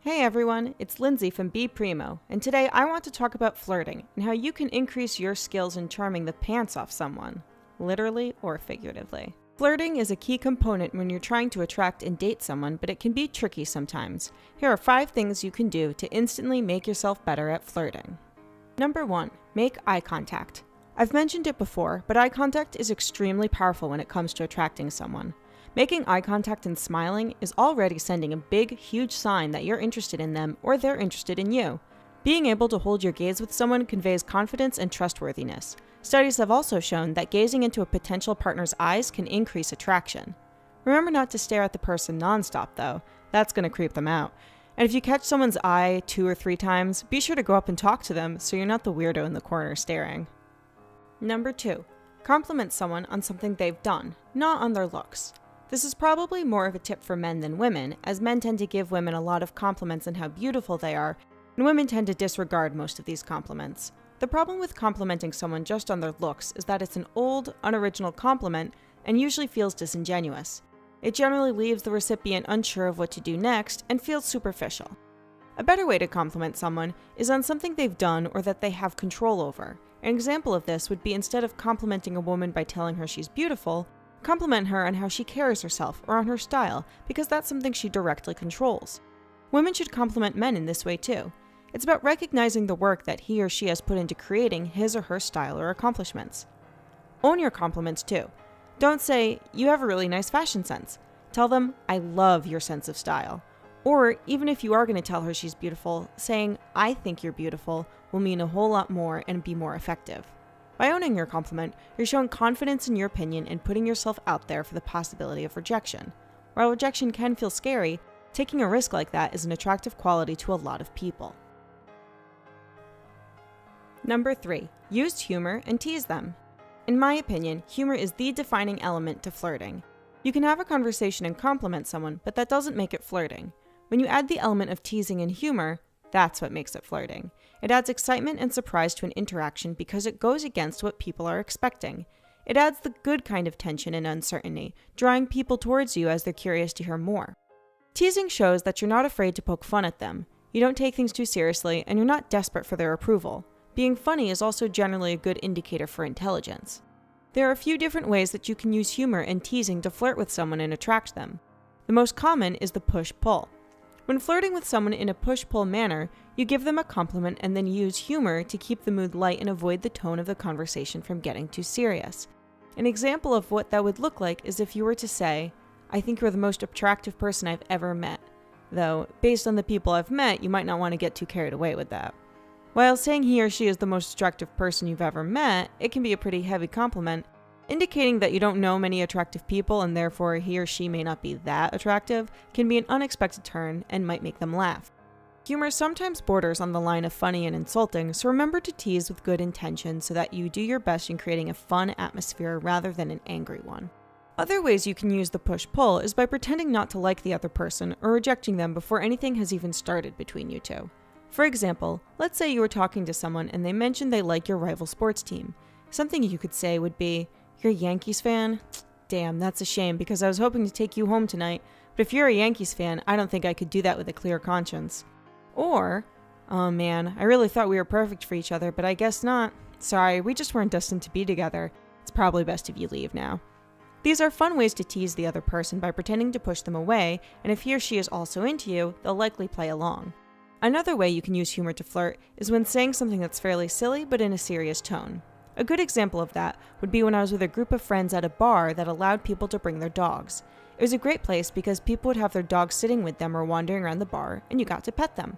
Hey everyone, it's Lindsay from BePrimo, and today I want to talk about flirting and how you can increase your skills in charming the pants off someone, literally or figuratively. Flirting is a key component when you're trying to attract and date someone, but it can be tricky sometimes. Here are 5 things you can do to instantly make yourself better at flirting. Number 1, make eye contact. I've mentioned it before, but eye contact is extremely powerful when it comes to attracting someone. Making eye contact and smiling is already sending a big, huge sign that you're interested in them or they're interested in you. Being able to hold your gaze with someone conveys confidence and trustworthiness. Studies have also shown that gazing into a potential partner's eyes can increase attraction. Remember not to stare at the person nonstop though, that's going to creep them out. And if you catch someone's eye 2 or 3 times, be sure to go up and talk to them so you're not the weirdo in the corner staring. Number 2, compliment someone on something they've done, not on their looks. This is probably more of a tip for men than women, as men tend to give women a lot of compliments on how beautiful they are, and women tend to disregard most of these compliments. The problem with complimenting someone just on their looks is that it's an old, unoriginal compliment and usually feels disingenuous. It generally leaves the recipient unsure of what to do next and feels superficial. A better way to compliment someone is on something they've done or that they have control over. An example of this would be instead of complimenting a woman by telling her she's beautiful, compliment her on how she carries herself or on her style, because that's something she directly controls. Women should compliment men in this way too. It's about recognizing the work that he or she has put into creating his or her style or accomplishments. Own your compliments too. Don't say, "You have a really nice fashion sense." Tell them, "I love your sense of style." Or, even if you are going to tell her she's beautiful, saying, "I think you're beautiful," will mean a whole lot more and be more effective. By owning your compliment, you're showing confidence in your opinion and putting yourself out there for the possibility of rejection. While rejection can feel scary, taking a risk like that is an attractive quality to a lot of people. Number 3, use humor and tease them. In my opinion, humor is the defining element to flirting. You can have a conversation and compliment someone, but that doesn't make it flirting. When you add the element of teasing and humor, that's what makes it flirting. It adds excitement and surprise to an interaction because it goes against what people are expecting. It adds the good kind of tension and uncertainty, drawing people towards you as they're curious to hear more. Teasing shows that you're not afraid to poke fun at them. You don't take things too seriously, and you're not desperate for their approval. Being funny is also generally a good indicator for intelligence. There are a few different ways that you can use humor and teasing to flirt with someone and attract them. The most common is the push-pull. When flirting with someone in a push-pull manner, you give them a compliment and then use humor to keep the mood light and avoid the tone of the conversation from getting too serious. An example of what that would look like is if you were to say, "I think you're the most attractive person I've ever met." Though, based on the people I've met, you might not want to get too carried away with that. While saying he or she is the most attractive person you've ever met, it can be a pretty heavy compliment, indicating that you don't know many attractive people and therefore he or she may not be that attractive, can be an unexpected turn and might make them laugh. Humor sometimes borders on the line of funny and insulting, so remember to tease with good intention so that you do your best in creating a fun atmosphere rather than an angry one. Other ways you can use the push-pull is by pretending not to like the other person or rejecting them before anything has even started between you two. For example, let's say you were talking to someone and they mentioned they like your rival sports team. Something you could say would be, "You're a Yankees fan? Damn, that's a shame because I was hoping to take you home tonight, but if you're a Yankees fan, I don't think I could do that with a clear conscience." Or, "Oh man, I really thought we were perfect for each other, but I guess not. Sorry, we just weren't destined to be together. It's probably best if you leave now." These are fun ways to tease the other person by pretending to push them away, and if he or she is also into you, they'll likely play along. Another way you can use humor to flirt is when saying something that's fairly silly but in a serious tone. A good example of that would be when I was with a group of friends at a bar that allowed people to bring their dogs. It was a great place because people would have their dogs sitting with them or wandering around the bar, and you got to pet them.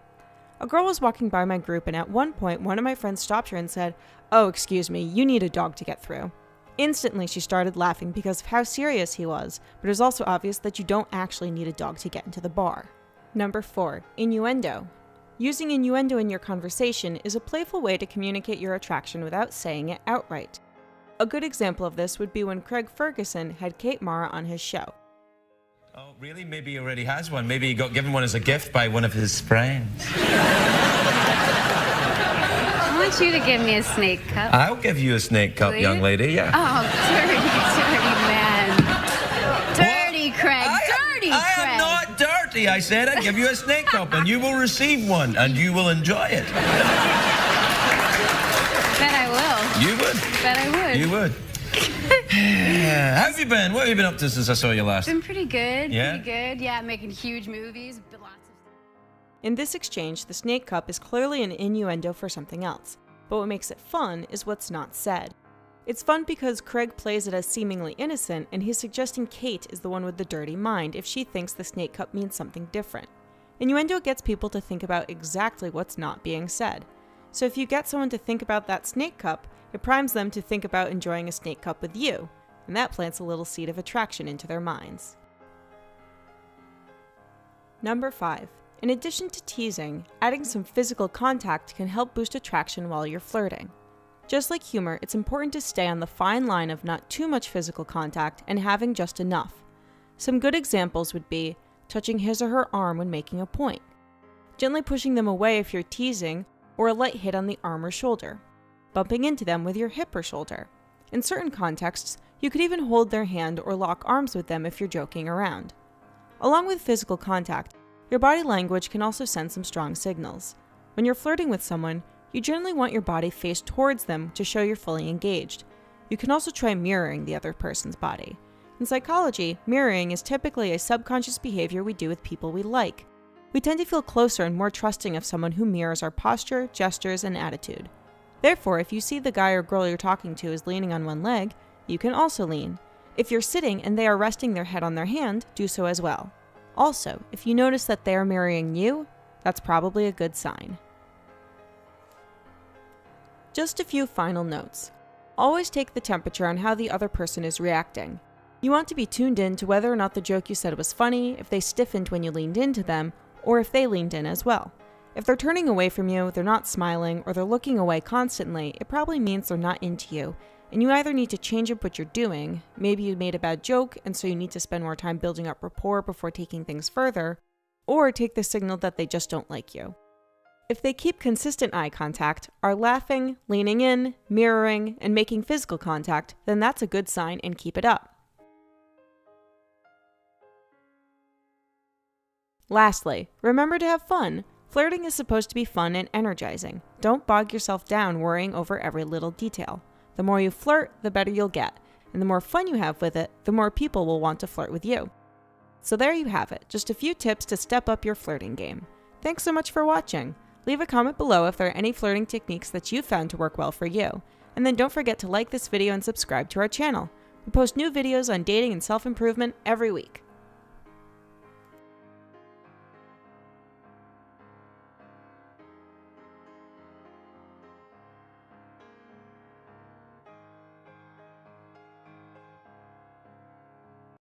A girl was walking by my group, and at one point, one of my friends stopped her and said, "Oh, excuse me, you need a dog to get through." Instantly, she started laughing because of how serious he was, but it was also obvious that you don't actually need a dog to get into the bar. Number 4, innuendo. Using innuendo in your conversation is a playful way to communicate your attraction without saying it outright. A good example of this would be when Craig Ferguson had Kate Mara on his show. Oh, really? Maybe he already has one. Maybe he got given one as a gift by one of his friends. I want you to give me a snake cup. I'll give you a snake cup, young lady, yeah. Oh, dirty man. Dirty Craig, dirty Craig. I am not dirty. party, I said I'd give you a snake cup, and you will receive one, and you will enjoy it. Bet I will. You would. Bet I would. You would. How have you been? What have you been up to since I saw you last? Been pretty good. Yeah? Pretty good. Yeah, making huge movies. But lots of stuff. In this exchange, the snake cup is clearly an innuendo for something else, but what makes it fun is what's not said. It's fun because Craig plays it as seemingly innocent, and he's suggesting Kate is the one with the dirty mind if she thinks the snake cup means something different. Innuendo gets people to think about exactly what's not being said. So if you get someone to think about that snake cup, it primes them to think about enjoying a snake cup with you, and that plants a little seed of attraction into their minds. Number 5. In addition to teasing, adding some physical contact can help boost attraction while you're flirting. Just like humor, it's important to stay on the fine line of not too much physical contact and having just enough. Some good examples would be touching his or her arm when making a point, gently pushing them away if you're teasing, or a light hit on the arm or shoulder, bumping into them with your hip or shoulder. In certain contexts, you could even hold their hand or lock arms with them if you're joking around. Along with physical contact, your body language can also send some strong signals. When you're flirting with someone, you generally want your body faced towards them to show you're fully engaged. You can also try mirroring the other person's body. In psychology, mirroring is typically a subconscious behavior we do with people we like. We tend to feel closer and more trusting of someone who mirrors our posture, gestures, and attitude. Therefore, if you see the guy or girl you're talking to is leaning on one leg, you can also lean. If you're sitting and they are resting their head on their hand, do so as well. Also, if you notice that they are mirroring you, that's probably a good sign. Just a few final notes. Always take the temperature on how the other person is reacting. You want to be tuned in to whether or not the joke you said was funny, if they stiffened when you leaned into them, or if they leaned in as well. If they're turning away from you, they're not smiling, or they're looking away constantly, it probably means they're not into you, and you either need to change up what you're doing, maybe you made a bad joke and so you need to spend more time building up rapport before taking things further, or take the signal that they just don't like you. If they keep consistent eye contact, are laughing, leaning in, mirroring, and making physical contact, then that's a good sign and keep it up. Lastly, remember to have fun. Flirting is supposed to be fun and energizing. Don't bog yourself down worrying over every little detail. The more you flirt, the better you'll get, and the more fun you have with it, the more people will want to flirt with you. So there you have it, just a few tips to step up your flirting game. Thanks so much for watching. Leave a comment below if there are any flirting techniques that you've found to work well for you. And then don't forget to like this video and subscribe to our channel. We post new videos on dating and self-improvement every week.